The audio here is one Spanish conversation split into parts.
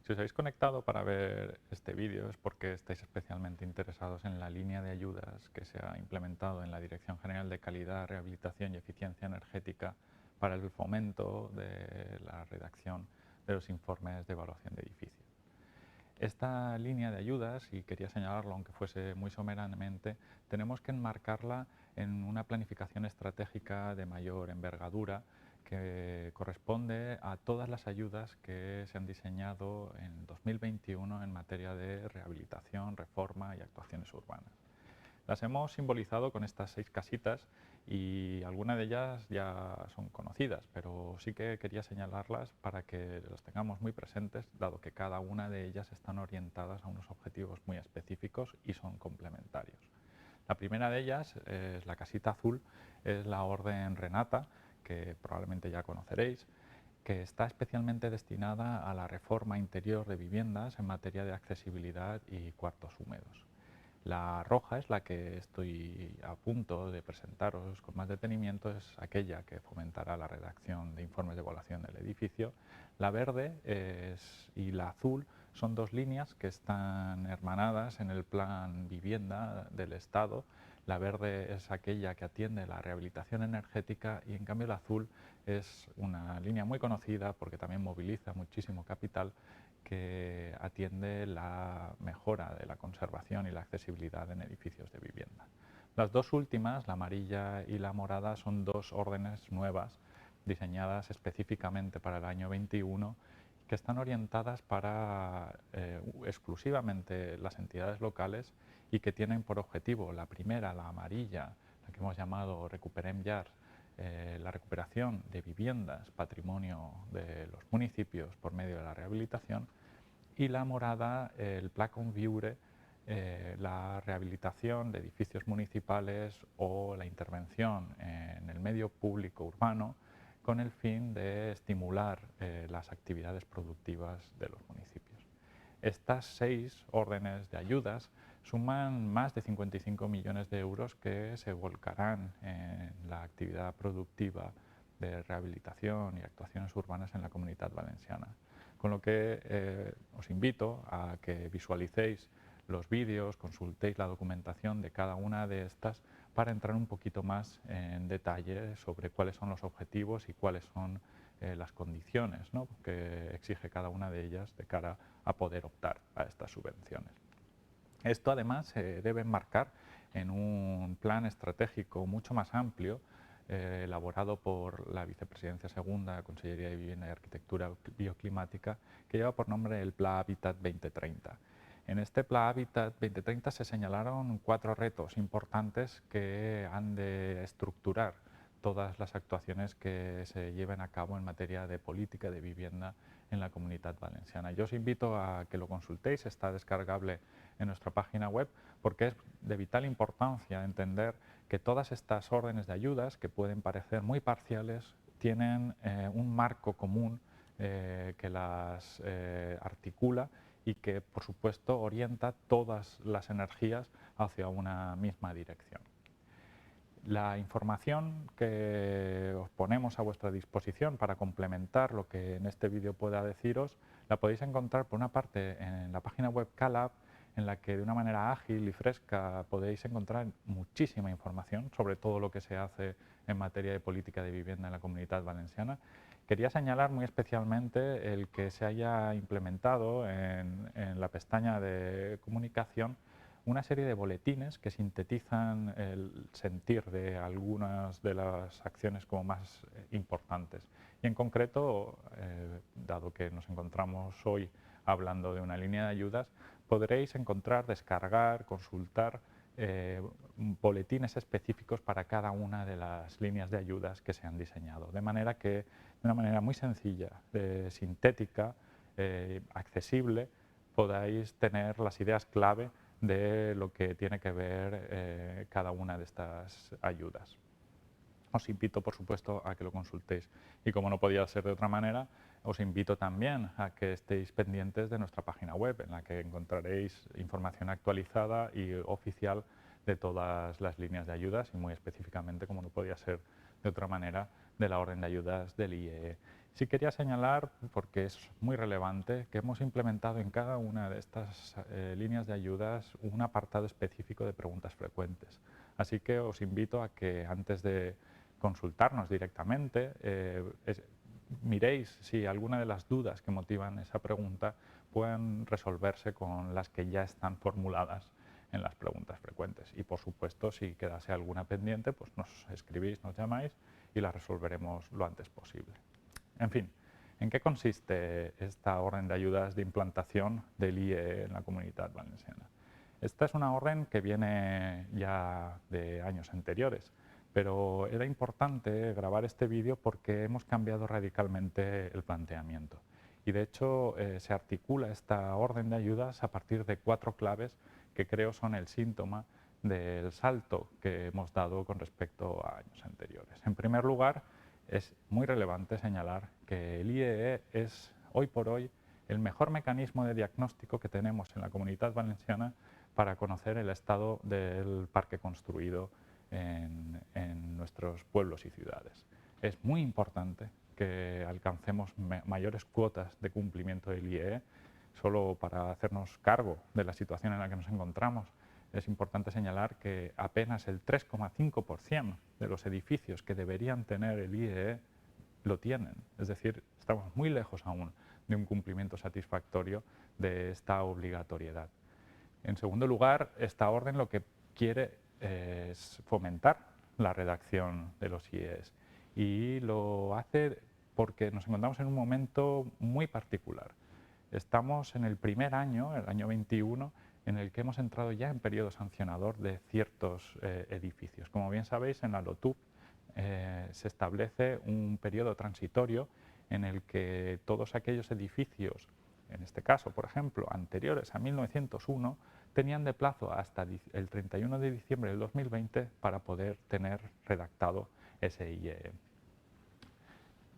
Si os habéis conectado para ver este vídeo es porque estáis especialmente interesados en la línea de ayudas que se ha implementado en la Dirección General de Calidad, Rehabilitación y Eficiencia Energética para el fomento de la redacción de los informes de evaluación de edificios. Esta línea de ayudas, y quería señalarlo aunque fuese muy someramente, tenemos que enmarcarla en una planificación estratégica de mayor envergadura que corresponde a todas las ayudas que se han diseñado en 2021 en materia de rehabilitación, reforma y actuaciones urbanas. Las hemos simbolizado con estas 6 casitas y algunas de ellas ya son conocidas, pero sí que quería señalarlas para que las tengamos muy presentes, dado que cada una de ellas están orientadas a unos objetivos muy específicos y son complementarios. La primera de ellas es la casita azul, es la Orden Renata, que probablemente ya conoceréis, que está especialmente destinada a la reforma interior de viviendas en materia de accesibilidad y cuartos húmedos. La roja es la que estoy a punto de presentaros con más detenimiento, es aquella que fomentará la redacción de informes de evaluación del edificio. La verde y la azul son dos líneas que están hermanadas en el plan vivienda del Estado. La verde es aquella que atiende la rehabilitación energética y en cambio la azul es una línea muy conocida porque también moviliza muchísimo capital que atiende la mejora de la conservación y la accesibilidad en edificios de vivienda. Las dos últimas, la amarilla y la morada, son dos órdenes nuevas diseñadas específicamente para el año 21 que están orientadas para exclusivamente las entidades locales y que tienen por objetivo, la primera, la amarilla, la que hemos llamado Recuperem Llars, la recuperación de viviendas, patrimonio de los municipios por medio de la rehabilitación, y la morada, el Pla Conviure, la rehabilitación de edificios municipales o la intervención en el medio público urbano con el fin de estimular las actividades productivas de los municipios. Estas 6 órdenes de ayudas suman más de 55 millones de euros que se volcarán en la actividad productiva de rehabilitación y actuaciones urbanas en la Comunidad Valenciana. Con lo que os invito a que visualicéis los vídeos, consultéis la documentación de cada una de estas para entrar un poquito más en detalle sobre cuáles son los objetivos y cuáles son las condiciones, ¿no?, que exige cada una de ellas de cara a poder optar a estas subvenciones. Esto además se debe enmarcar en un plan estratégico mucho más amplio elaborado por la Vicepresidencia Segunda, Consellería de Vivienda y Arquitectura Bioclimática, que lleva por nombre el Pla Habitat 2030. En este Pla Habitat 2030 se señalaron 4 retos importantes que han de estructurar todas las actuaciones que se lleven a cabo en materia de política de vivienda en la Comunidad Valenciana. Yo os invito a que lo consultéis, está descargable en nuestra página web, porque es de vital importancia entender que todas estas órdenes de ayudas, que pueden parecer muy parciales, tienen un marco común que las articula y que, por supuesto, orienta todas las energías hacia una misma dirección. La información que os ponemos a vuestra disposición para complementar lo que en este vídeo pueda deciros, la podéis encontrar por una parte en la página web Calab, en la que de una manera ágil y fresca podéis encontrar muchísima información sobre todo lo que se hace en materia de política de vivienda en la Comunidad Valenciana. Quería señalar muy especialmente el que se haya implementado en la pestaña de comunicación una serie de boletines que sintetizan el sentir de algunas de las acciones como más importantes. Y en concreto, dado que nos encontramos hoy hablando de una línea de ayudas, podréis encontrar, descargar, consultar boletines específicos para cada una de las líneas de ayudas que se han diseñado. De manera que, de una manera muy sencilla, sintética, accesible, podáis tener las ideas clave de lo que tiene que ver cada una de estas ayudas. Os invito, por supuesto, a que lo consultéis. Y como no podía ser de otra manera, os invito también a que estéis pendientes de nuestra página web, en la que encontraréis información actualizada y oficial de todas las líneas de ayudas y muy específicamente, como no podía ser de otra manera, de la orden de ayudas del IEE Sí quería señalar, porque es muy relevante, que hemos implementado en cada una de estas líneas de ayudas un apartado específico de preguntas frecuentes. Así que os invito a que antes de consultarnos directamente, miréis si alguna de las dudas que motivan esa pregunta pueden resolverse con las que ya están formuladas en las preguntas frecuentes. Y por supuesto, si quedase alguna pendiente, pues nos escribís, nos llamáis y la resolveremos lo antes posible. En fin, ¿en qué consiste esta orden de ayudas de implantación del IE en la Comunitat Valenciana? Esta es una orden que viene ya de años anteriores, pero era importante grabar este vídeo porque hemos cambiado radicalmente el planteamiento. Y de hecho se articula esta orden de ayudas a partir de 4 claves que creo son el síntoma del salto que hemos dado con respecto a años anteriores. En primer lugar, es muy relevante señalar que el IEE es hoy por hoy el mejor mecanismo de diagnóstico que tenemos en la Comunitat Valenciana para conocer el estado del parque construido en nuestros pueblos y ciudades. Es muy importante que alcancemos mayores cuotas de cumplimiento del IEE. Solo para hacernos cargo de la situación en la que nos encontramos, es importante señalar que apenas el 3,5% de los edificios que deberían tener el IEE lo tienen. Es decir, estamos muy lejos aún de un cumplimiento satisfactorio de esta obligatoriedad. En segundo lugar, esta orden lo que quiere es fomentar la redacción de los IEs y lo hace porque nos encontramos en un momento muy particular. Estamos en el primer año, el año 21, en el que hemos entrado ya en periodo sancionador de ciertos edificios. Como bien sabéis, en la LOTUP se establece un periodo transitorio en el que todos aquellos edificios, en este caso, por ejemplo, anteriores a 1901, tenían de plazo hasta el 31 de diciembre del 2020 para poder tener redactado ese IEE.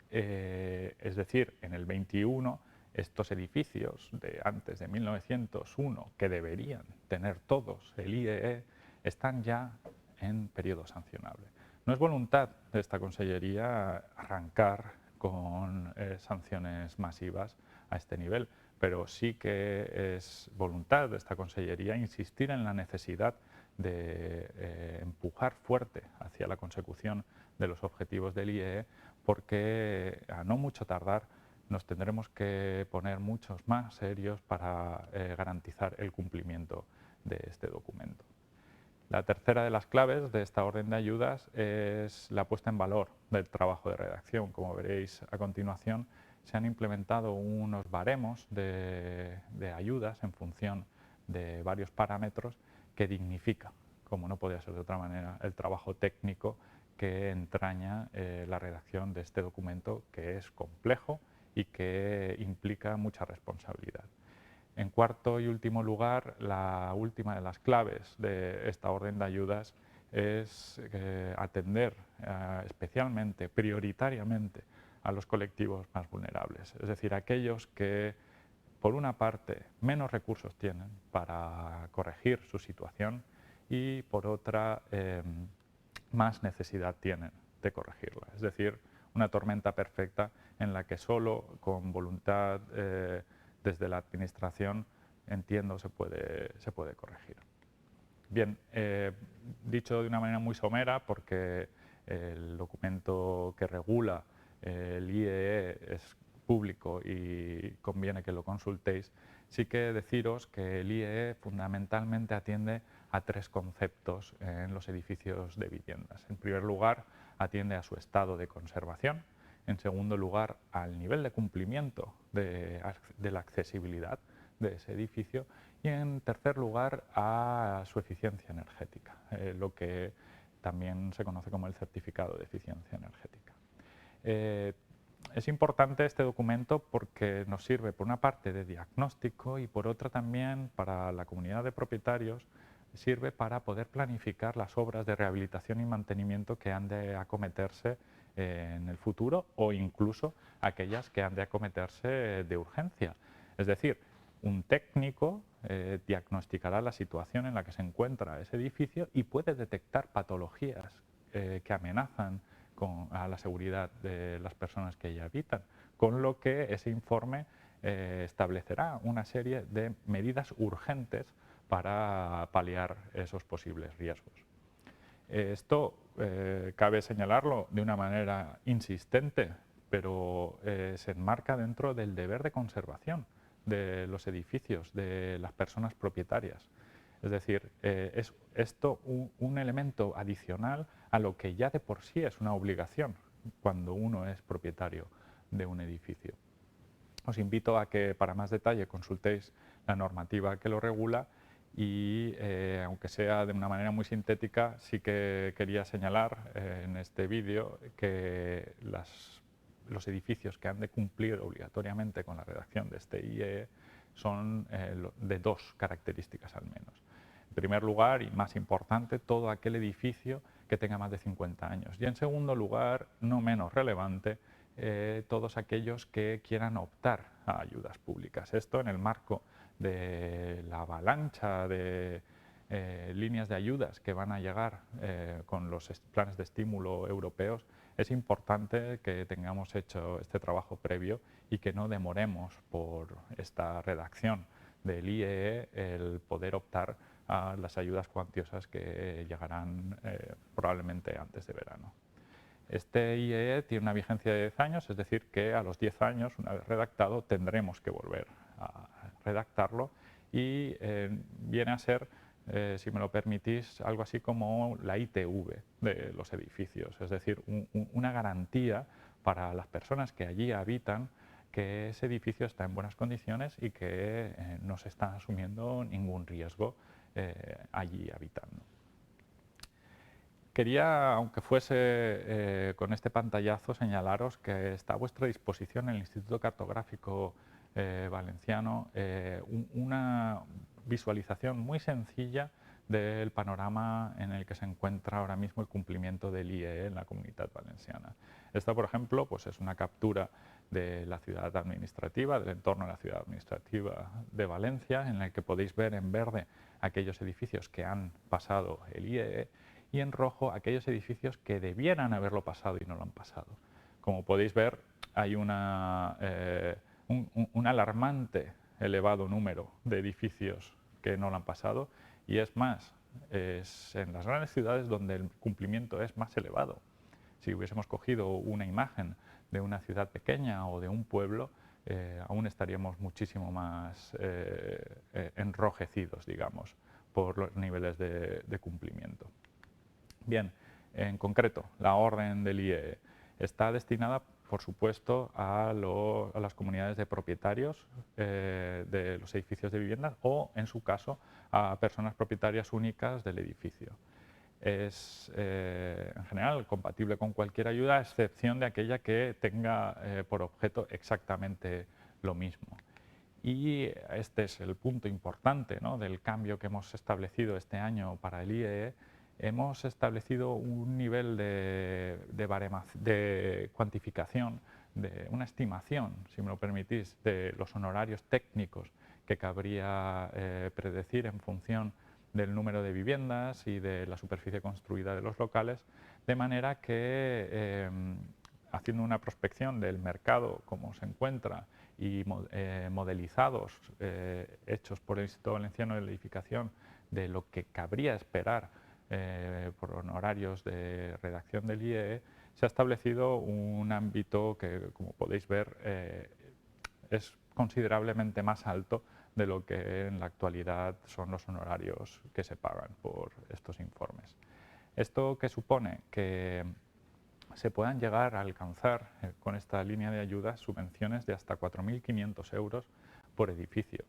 Es decir, en el 21, estos edificios de antes de 1901, que deberían tener todos el IEE, están ya en periodo sancionable. No es voluntad de esta Consellería arrancar con sanciones masivas a este nivel, pero sí que es voluntad de esta Consellería insistir en la necesidad de empujar fuerte hacia la consecución de los objetivos del IEE, porque a no mucho tardar nos tendremos que poner muchos más serios para garantizar el cumplimiento de este documento. La tercera de las claves de esta orden de ayudas es la puesta en valor del trabajo de redacción. Como veréis a continuación, se han implementado unos baremos de ayudas en función de varios parámetros que dignifica, como no podía ser de otra manera, el trabajo técnico que entraña la redacción de este documento, que es complejo y que implica mucha responsabilidad. En cuarto y último lugar, la última de las claves de esta orden de ayudas es atender especialmente, prioritariamente, a los colectivos más vulnerables, es decir, aquellos que, por una parte, menos recursos tienen para corregir su situación y, por otra, más necesidad tienen de corregirla. Es decir, una tormenta perfecta en la que solo con voluntad desde la Administración, entiendo, se puede corregir. Bien, dicho de una manera muy somera, porque el documento que regula el IEE es público y conviene que lo consultéis, sí que deciros que el IEE fundamentalmente atiende a 3 conceptos en los edificios de viviendas. En primer lugar, atiende a su estado de conservación. En segundo lugar, al nivel de cumplimiento de la accesibilidad de ese edificio. Y en tercer lugar, a su eficiencia energética, lo que también se conoce como el certificado de eficiencia energética. Es importante este documento porque nos sirve, por una parte, de diagnóstico y por otra también para la comunidad de propietarios, sirve para poder planificar las obras de rehabilitación y mantenimiento que han de acometerse en el futuro, o incluso aquellas que han de acometerse de urgencia. Es decir, un técnico diagnosticará la situación en la que se encuentra ese edificio y puede detectar patologías que amenazan a la seguridad de las personas que allí habitan, con lo que ese informe establecerá una serie de medidas urgentes para paliar esos posibles riesgos. Esto cabe señalarlo de una manera insistente, pero se enmarca dentro del deber de conservación de los edificios, de las personas propietarias. Es decir, es esto un elemento adicional a lo que ya de por sí es una obligación cuando uno es propietario de un edificio. Os invito a que para más detalle consultéis la normativa que lo regula y, aunque sea de una manera muy sintética, sí que quería señalar en este vídeo que los edificios que han de cumplir obligatoriamente con la redacción de este IEE son de dos características al menos. En primer lugar, y más importante, todo aquel edificio que tenga más de 50 años. Y en segundo lugar, no menos relevante, todos aquellos que quieran optar a ayudas públicas. Esto en el marco de la avalancha de líneas de ayudas que van a llegar con los planes de estímulo europeos, es importante que tengamos hecho este trabajo previo y que no demoremos por esta redacción del IEE el poder optar a las ayudas cuantiosas que llegarán probablemente antes de verano. Este IEE tiene una vigencia de 10 años, es decir, que a los 10 años, una vez redactado, tendremos que volver a redactarlo y viene a ser, si me lo permitís, algo así como la ITV de los edificios, es decir, una garantía para las personas que allí habitan que ese edificio está en buenas condiciones y que no se está asumiendo ningún riesgo allí habitando. Quería, aunque fuese con este pantallazo, señalaros que está a vuestra disposición en el Instituto Cartográfico Valenciano una visualización muy sencilla del panorama en el que se encuentra ahora mismo el cumplimiento del IEE en la Comunitat Valenciana. Esta, por ejemplo, pues es una captura de la ciudad administrativa, del entorno de la ciudad administrativa de Valencia, en el que podéis ver en verde aquellos edificios que han pasado el IEE y en rojo aquellos edificios que debieran haberlo pasado y no lo han pasado. Como podéis ver, hay un alarmante elevado número de edificios que no lo han pasado y es más, es en las grandes ciudades donde el cumplimiento es más elevado. Si hubiésemos cogido una imagen de una ciudad pequeña o de un pueblo, aún estaríamos muchísimo más enrojecidos, digamos, por los niveles de cumplimiento. Bien, en concreto, la orden del IEE está destinada, por supuesto, a las comunidades de propietarios de los edificios de viviendas o, en su caso, a personas propietarias únicas del edificio. Es, en general, compatible con cualquier ayuda, a excepción de aquella que tenga por objeto exactamente lo mismo. Y este es el punto importante, ¿no?, del cambio que hemos establecido este año para el IEE. Hemos establecido un nivel de cuantificación, de una estimación, si me lo permitís, de los honorarios técnicos que cabría predecir en función del número de viviendas y de la superficie construida de los locales, de manera que, haciendo una prospección del mercado como se encuentra y modelizados, hechos por el Instituto Valenciano de la Edificación, de lo que cabría esperar por honorarios de redacción del IEE, se ha establecido un ámbito que, como podéis ver, es considerablemente más alto de lo que en la actualidad son los honorarios que se pagan por estos informes. ¿Esto qué supone? Que se puedan llegar a alcanzar con esta línea de ayudas subvenciones de hasta 4.500 euros por edificio.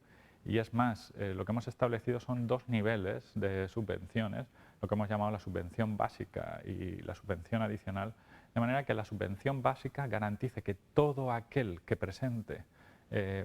Y es más, lo que hemos establecido son dos niveles de subvenciones, lo que hemos llamado la subvención básica y la subvención adicional, de manera que la subvención básica garantice que todo aquel que presente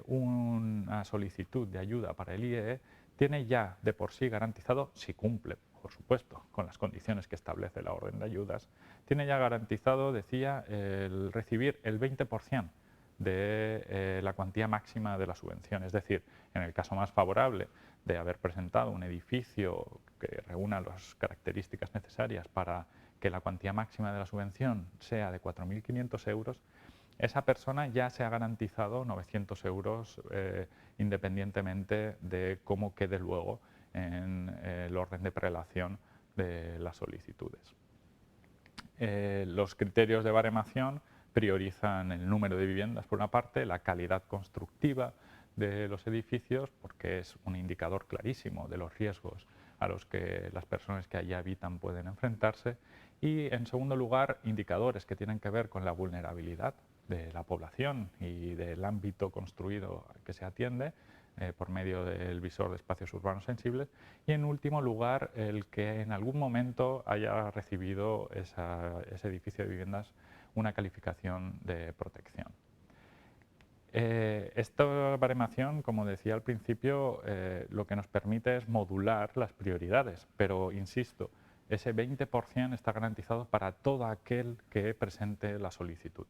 una solicitud de ayuda para el IEE tiene ya de por sí garantizado, si cumple, por supuesto, con las condiciones que establece la orden de ayudas, tiene ya garantizado, decía, el recibir el 20% de la cuantía máxima de la subvención. Es decir, en el caso más favorable de haber presentado un edificio que reúna las características necesarias para que la cuantía máxima de la subvención sea de 4.500 euros, esa persona ya se ha garantizado 900 euros independientemente de cómo quede luego en el orden de prelación de las solicitudes. Los criterios de baremación priorizan el número de viviendas por una parte, la calidad constructiva de los edificios, porque es un indicador clarísimo de los riesgos a los que las personas que allí habitan pueden enfrentarse, y en segundo lugar, indicadores que tienen que ver con la vulnerabilidad de la población y del ámbito construido que se atiende por medio del visor de espacios urbanos sensibles, y en último lugar el que en algún momento haya recibido ese edificio de viviendas una calificación de protección. Esta baremación, como decía al principio, lo que nos permite es modular las prioridades, pero insisto, ese 20% está garantizado para todo aquel que presente la solicitud.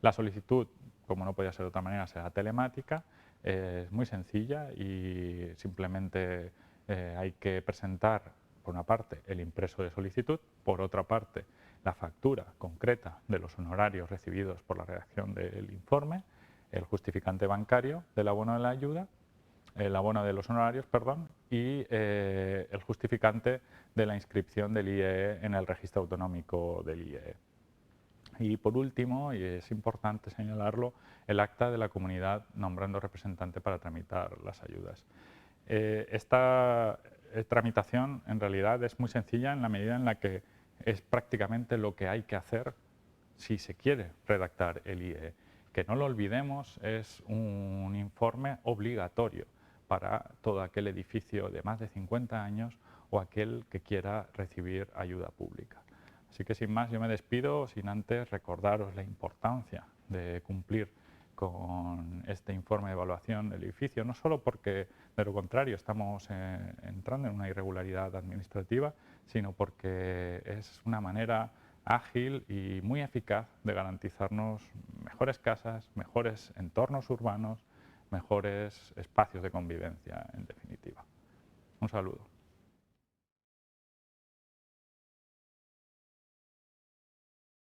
La solicitud, como no podía ser de otra manera, será telemática, es muy sencilla y simplemente hay que presentar, por una parte, el impreso de solicitud, por otra parte, la factura concreta de los honorarios recibidos por la redacción del informe, el justificante bancario del abono de la ayuda, el abono de los honorarios, perdón, y el justificante de la inscripción del IEE en el registro autonómico del IEE. Y por último, y es importante señalarlo, el acta de la comunidad nombrando representante para tramitar las ayudas. Esta tramitación en realidad es muy sencilla en la medida en la que es prácticamente lo que hay que hacer si se quiere redactar el IE. Que no lo olvidemos, es un informe obligatorio para todo aquel edificio de más de 50 años o aquel que quiera recibir ayuda pública. Así que sin más yo me despido, sin antes recordaros la importancia de cumplir con este informe de evaluación del edificio, no solo porque de lo contrario estamos entrando en una irregularidad administrativa, sino porque es una manera ágil y muy eficaz de garantizarnos mejores casas, mejores entornos urbanos, mejores espacios de convivencia, en definitiva. Un saludo.